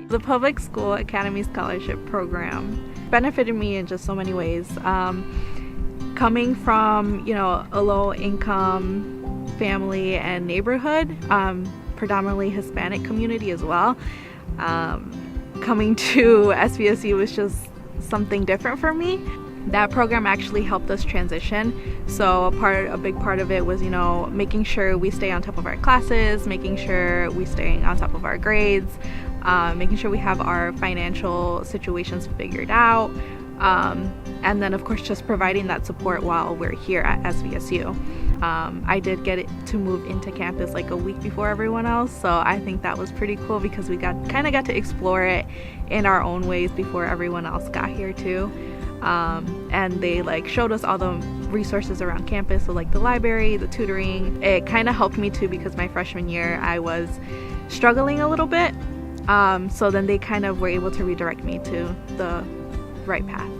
The Public School Academy Scholarship Program benefited me in just so many ways. Coming from, a low-income family and neighborhood, predominantly Hispanic community as well. Coming to SVSU was just something different for me. That program actually helped us transition. So a big part of it was, making sure we stay on top of our classes, making sure we stay on top of our grades, making sure we have our financial situations figured out, and then of course just providing that support while we're here at SVSU. I did get it to move into campus like a week before everyone else, so I think that was pretty cool because we got to explore it in our own ways before everyone else got here too. And they showed us all the resources around campus, so the library, the tutoring. It kind of helped me too because my freshman year I was struggling a little bit, so then they kind of were able to redirect me to the right path.